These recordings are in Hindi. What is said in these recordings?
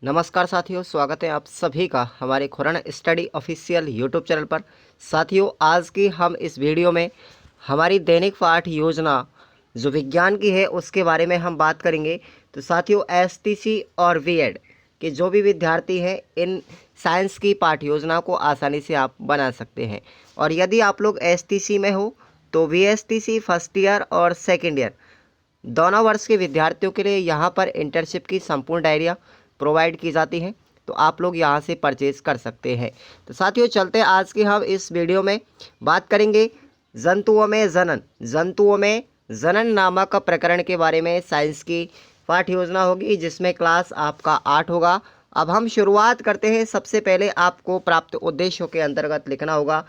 नमस्कार साथियों, स्वागत है आप सभी का हमारे Khurana study official YouTube channel पर। साथियों, आज की हम इस वीडियो में हमारी दैनिक पाठ योजना जो विज्ञान की है उसके बारे में हम बात करेंगे। तो साथियों, एसटीसी और बीएड के जो भी विद्यार्थी हैं, इन साइंस की पाठ योजना को आसानी से आप बना सकते हैं। और यदि आप लोग एसटीसी में हो तो वीएसटीसी फर्स्ट ईयर और सेकेंड ईयर दोनों वर्ष के विद्यार्थियों के लिए यहाँ पर इंटर्नशिप की संपूर्ण डायरिया प्रोवाइड की जाती हैं, तो आप लोग यहाँ से परचेज कर सकते हैं। तो साथियों, चलते हैं आज की हम इस वीडियो में बात करेंगे जंतुओं में जनन नामक प्रकरण के बारे में। साइंस की पाठ योजना होगी जिसमें क्लास आपका 8 होगा। अब हम शुरुआत करते हैं। सबसे पहले आपको प्राप्त उद्देश्यों के अंतर्गत लिखना होगा।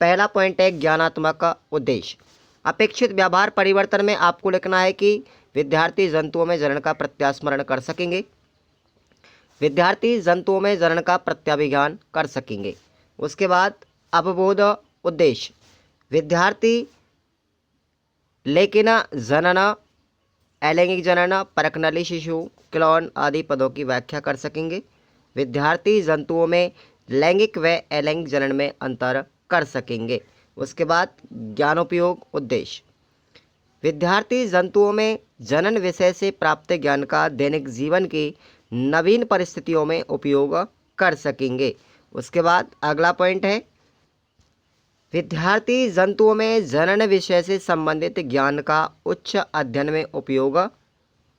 पहला पॉइंट है ज्ञानात्मक उद्देश्य। अपेक्षित व्यवहार परिवर्तन में आपको लिखना है कि विद्यार्थी जंतुओं में जनन का प्रत्यास्मरण कर सकेंगे, विद्यार्थी जंतुओं में जनन का प्रत्याभिज्ञान कर सकेंगे। उसके बाद अवबोध उद्देश्य, विद्यार्थी लेकिन जनन, अलैंगिक जनन, परकनली शिशु, क्लोन आदि पदों की व्याख्या कर सकेंगे। विद्यार्थी जंतुओं में लैंगिक व अलैंगिक जनन में अंतर कर सकेंगे। उसके बाद ज्ञानोपयोग उद्देश्य, विद्यार्थी जंतुओं में जनन विषय से प्राप्त ज्ञान का दैनिक जीवन की नवीन परिस्थितियों में उपयोग कर सकेंगे। उसके बाद अगला पॉइंट है विद्यार्थी जंतुओं में जनन विषय से संबंधित ज्ञान का उच्च अध्ययन में उपयोग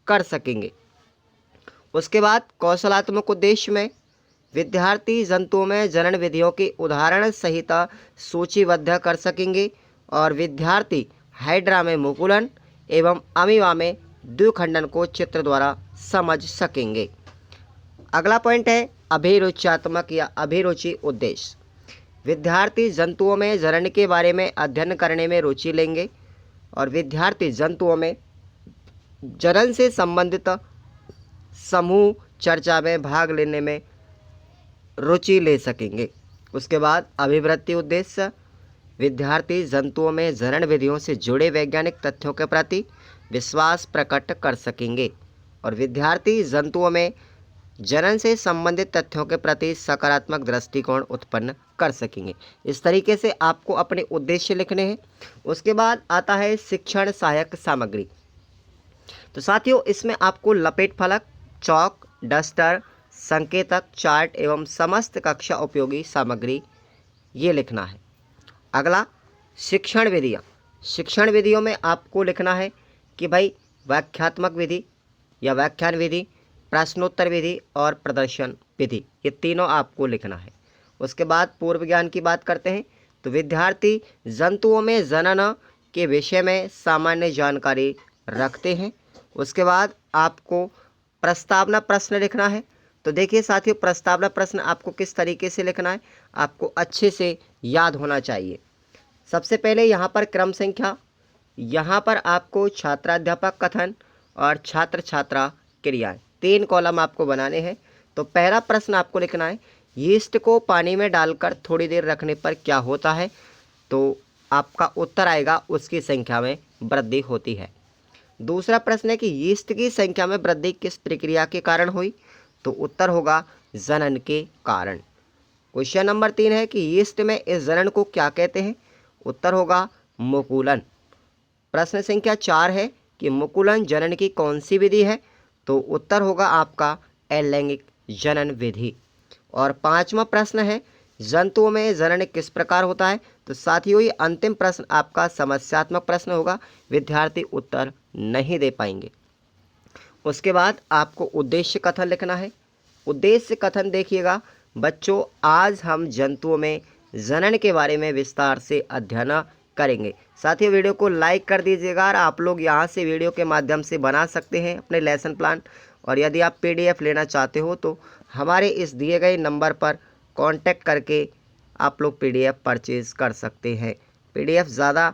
कर सकेंगे। उसके बाद कौशलात्मक उद्देश्य में विद्यार्थी जंतुओं में जनन विधियों की उदाहरण सहित सूचीबद्ध कर सकेंगे और विद्यार्थी हाइड्रा में मुकुलन एवं अमीबा में द्विखंडन को चित्र द्वारा समझ सकेंगे। अगला पॉइंट है अभिरुच्यात्मक या अभिरुचि उद्देश्य, विद्यार्थी जंतुओं में जनन के बारे में अध्ययन करने में रुचि लेंगे और विद्यार्थी जंतुओं में जनन से संबंधित समूह चर्चा में भाग लेने में रुचि ले सकेंगे। उसके बाद अभिवृत्ति उद्देश्य, विद्यार्थी जंतुओं में जनन विधियों से जुड़े वैज्ञानिक तथ्यों के प्रति विश्वास प्रकट कर सकेंगे और विद्यार्थी जंतुओं में जनन से संबंधित तथ्यों के प्रति सकारात्मक दृष्टिकोण उत्पन्न कर सकेंगे। इस तरीके से आपको अपने उद्देश्य लिखने हैं। उसके बाद आता है शिक्षण सहायक सामग्री। तो साथियों, इसमें आपको लपेट फलक, चौक, डस्टर, संकेतक, चार्ट एवं समस्त कक्षा उपयोगी सामग्री ये लिखना है। अगला शिक्षण विधियाँ। शिक्षण विधियों में आपको लिखना है कि भाई व्याख्यात्मक विधि या व्याख्यान विधि, प्रश्नोत्तर विधि और प्रदर्शन विधि, ये तीनों आपको लिखना है। उसके बाद पूर्व ज्ञान की बात करते हैं। तो विद्यार्थी जंतुओं में जनन के विषय में सामान्य जानकारी रखते हैं। उसके बाद आपको प्रस्तावना प्रश्न लिखना है। तो देखिए साथियों, प्रस्तावना प्रश्न आपको किस तरीके से लिखना है, आपको अच्छे से याद होना चाहिए। सबसे पहले यहाँ पर क्रम संख्या, यहाँ पर आपको छात्राध्यापक कथन और छात्र छात्रा क्रियाएं, 3 कॉलम आपको बनाने हैं। तो पहला प्रश्न आपको लिखना है यीस्ट को पानी में डालकर थोड़ी देर रखने पर क्या होता है। तो आपका उत्तर आएगा उसकी संख्या में वृद्धि होती है। दूसरा प्रश्न है कि यीस्ट की संख्या में वृद्धि किस प्रक्रिया के कारण हुई। तो उत्तर होगा जनन के कारण। क्वेश्चन नंबर 3 है कि यीस्ट में इस जनन को क्या कहते हैं। उत्तर होगा मुकुलन। प्रश्न संख्या 4 है कि मुकुलन जनन की कौन सी विधि है। तो उत्तर होगा आपका अलैंगिक जनन विधि। और 5वां प्रश्न है जंतुओं में जनन किस प्रकार होता है। तो साथियों, ये अंतिम प्रश्न आपका समस्यात्मक प्रश्न होगा, विद्यार्थी उत्तर नहीं दे पाएंगे। उसके बाद आपको उद्देश्य कथन लिखना है। उद्देश्य कथन देखिएगा बच्चों, आज हम जंतुओं में जनन के बारे में विस्तार से अध्ययन करेंगे। साथियों, वीडियो को लाइक कर दीजिएगा और आप लोग यहाँ से वीडियो के माध्यम से बना सकते हैं अपने लेसन प्लान। और यदि आप पीडीएफ लेना चाहते हो तो हमारे इस दिए गए नंबर पर कांटेक्ट करके आप लोग पीडीएफ परचेज कर सकते हैं। पीडीएफ ज़्यादा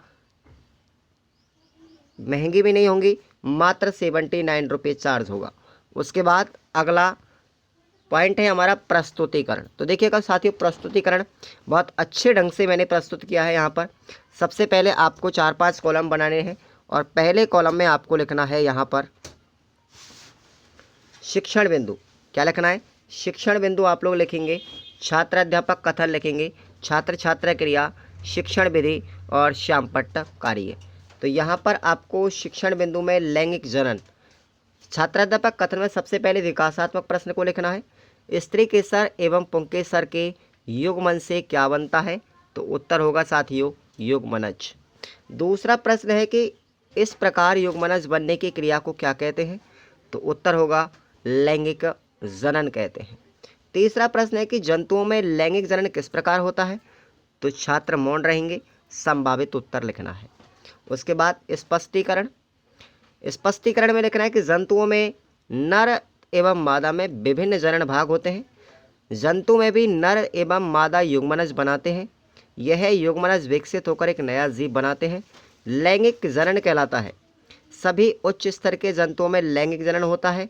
महंगी भी नहीं होंगी, मात्र 79 रुपये चार्ज होगा। उसके बाद अगला पॉइंट है हमारा प्रस्तुतिकरण। तो देखिएगा साथियों, प्रस्तुतिकरण बहुत अच्छे ढंग से मैंने प्रस्तुत किया है। यहाँ पर सबसे पहले आपको 4-5 कॉलम बनाने हैं और पहले कॉलम में आपको लिखना है यहाँ पर शिक्षण बिंदु। क्या लिखना है, शिक्षण बिंदु आप लोग लिखेंगे, छात्र अध्यापक कथन लिखेंगे, छात्र छात्रा क्रिया, शिक्षण विधि और श्यामपट्ट कार्य। तो यहाँ पर आपको शिक्षण बिंदु में लैंगिक जनन, छात्राध्यापक कथन में सबसे पहले विकासात्मक प्रश्न को लिखना है। स्त्री के सर एवं पुंकेसर के युग्मन से क्या बनता है? तो उत्तर होगा साथियों युग्मनज। दूसरा प्रश्न है कि इस प्रकार युग्मनज बनने की क्रिया को क्या कहते हैं? तो उत्तर होगा लैंगिक जनन कहते हैं। तीसरा प्रश्न है कि जंतुओं में लैंगिक जनन किस प्रकार होता है? तो छात्र मौन रहेंगे, संभावित उत्तर लिखना है। उसके बाद स्पष्टीकरण, स्पष्टीकरण में लिखना है कि जंतुओं में नर एवं मादा में विभिन्न जनन भाग होते हैं। जंतु में भी नर एवं मादा युग्मनज बनाते हैं। यह युग्मनज विकसित होकर एक नया जीव बनाते हैं, लैंगिक जनन कहलाता है। सभी उच्च स्तर के जंतुओं में लैंगिक जनन होता है।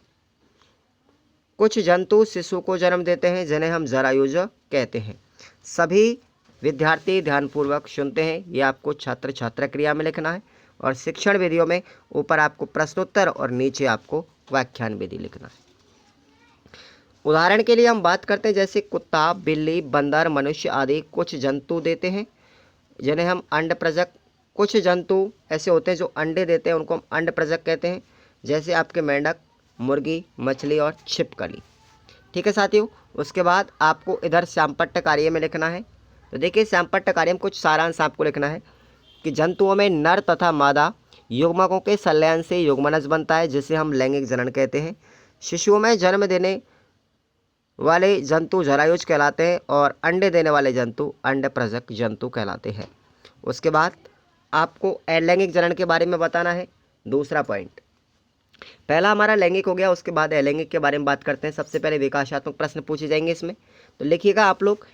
कुछ जंतु शिशु को जन्म देते हैं जिन्हें हम जरायुज कहते हैं। सभी विद्यार्थी ध्यानपूर्वक सुनते हैं, ये आपको छात्र छात्रा क्रिया में लिखना है। और शिक्षण विधियों में ऊपर आपको प्रश्नोत्तर और नीचे आपको व्याख्यान विधि लिखना है। उदाहरण के लिए हम बात करते हैं, जैसे कुत्ता, बिल्ली, बंदर, मनुष्य आदि कुछ जंतु देते हैं जिन्हें हम अंडप्रजक, कुछ जंतु ऐसे होते हैं जो अंडे देते हैं, उनको हम अंडप्रजक कहते हैं, जैसे आपके मेंढक, मुर्गी, मछली और छिपकली। ठीक है साथियों। उसके बाद आपको इधर श्यामपट्ट कार्य में लिखना है। तो देखिए श्यामपट्ट कार्य में कुछ सारांश आपको लिखना है कि जंतुओं में नर तथा मादा युग्मकों के संलयन से युग्मनज बनता है, जिसे हम लैंगिक जनन कहते हैं। शिशुओं में जन्म देने वाले जंतु जरायुज कहलाते हैं और अंडे देने वाले जंतु अंडप्रजक जंतु कहलाते हैं। उसके बाद आपको अलैंगिक जनन के बारे में बताना है। दूसरा पॉइंट, पहला हमारा लैंगिक हो गया, उसके बाद अलैंगिक के बारे में बात करते हैं। सबसे पहले विकासात्मक प्रश्न पूछे जाएंगे इसमें। तो लिखिएगा आप लोग,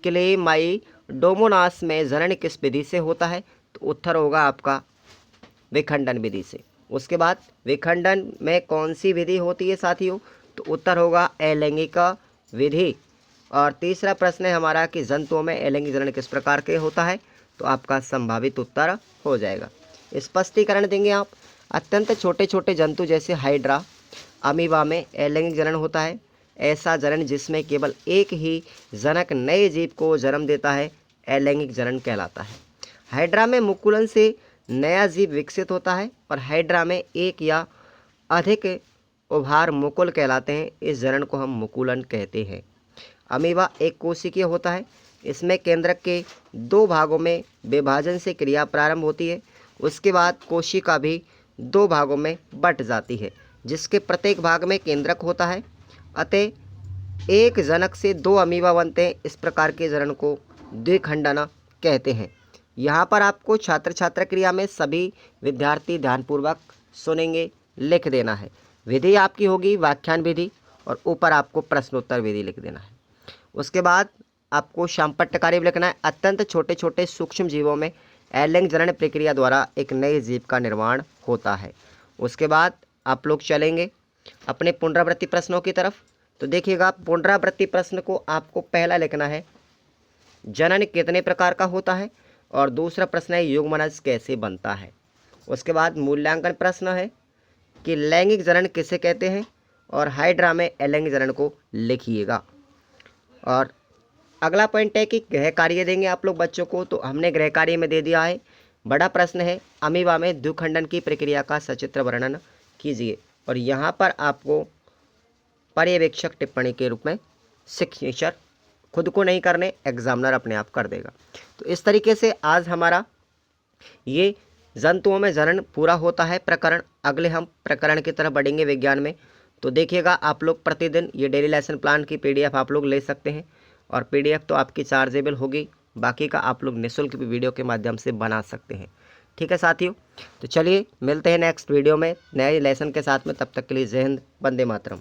क्लेमाइडोमोनास में जनन किस विधि से होता है? तो उत्तर होगा आपका विखंडन विधि से। उसके बाद विखंडन में कौन सी विधि होती है साथियों? तो उत्तर होगा अलैंगिक विधि। और तीसरा प्रश्न है हमारा कि जंतुओं में अलैंगिक जनन किस प्रकार के होता है? तो आपका संभावित उत्तर हो जाएगा। स्पष्टीकरण देंगे आप, अत्यंत छोटे छोटे जंतु जैसे हाइड्रा, अमीबा में अलैंगिक जनन होता है। ऐसा जनन जिसमें केवल एक ही जनक नए जीव को जन्म देता है अलैंगिक जनन कहलाता है। हाइड्रा में मुकुलन से नया जीव विकसित होता है और हाइड्रा में एक या अधिक उभार मुकुल कहलाते हैं। इस जनन को हम मुकुलन कहते हैं। अमीबा एक कोशिकीय होता है। इसमें केंद्रक के दो भागों में विभाजन से क्रिया प्रारंभ होती है। उसके बाद कोशिका भी दो भागों में बंट जाती है, जिसके प्रत्येक भाग में केंद्रक होता है। अतः एक जनक से दो अमीबा बनते हैं। इस प्रकार के जनन को द्विखंडन कहते हैं। यहाँ पर आपको छात्र छात्रा क्रिया में सभी विद्यार्थी ध्यानपूर्वक सुनेंगे, लिख देना है। विधि आपकी होगी व्याख्यान विधि और ऊपर आपको प्रश्नोत्तर विधि लिख देना है। उसके बाद आपको श्यामपट्ट कार्य लिखना है। अत्यंत छोटे छोटे सूक्ष्म जीवों में अलैंगिक जनन प्रक्रिया द्वारा एक नए जीव का निर्माण होता है। उसके बाद आप लोग चलेंगे अपने पुनरावृत्ति प्रश्नों की तरफ। तो देखिएगा, पुनरावृत्ति प्रश्न को आपको पहला लिखना है जनन कितने प्रकार का होता है, और दूसरा प्रश्न है युग्मनज कैसे बनता है। उसके बाद मूल्यांकन प्रश्न है कि लैंगिक जनन किसे कहते हैं, और हाइड्रा में अलैंगिक जनन को लिखिएगा। और अगला पॉइंट है कि गृह कार्य देंगे आप लोग बच्चों को। तो हमने गृह कार्य में दे दिया है, बड़ा प्रश्न है अमीबा में द्विखंडन की प्रक्रिया का सचित्र वर्णन कीजिए। और यहाँ पर आपको पर्यवेक्षक टिप्पणी के रूप में सिग्नेचर खुद को नहीं करने, एग्जामिनर अपने आप कर देगा। तो इस तरीके से आज हमारा ये जंतुओं में जनन पूरा होता है प्रकरण। अगले हम प्रकरण की तरफ बढ़ेंगे विज्ञान में। तो देखिएगा आप लोग प्रतिदिन ये डेली लेसन प्लान की PDF आप लोग ले सकते हैं, और PDF तो आपकी चार्जेबल होगी, बाकी का आप लोग निःशुल्क भी वीडियो के माध्यम से बना सकते हैं। ठीक है साथियों, तो चलिए मिलते हैं नेक्स्ट वीडियो में नए लेसन के साथ में। तब तक के लिए जय हिंद, वंदे मातरम।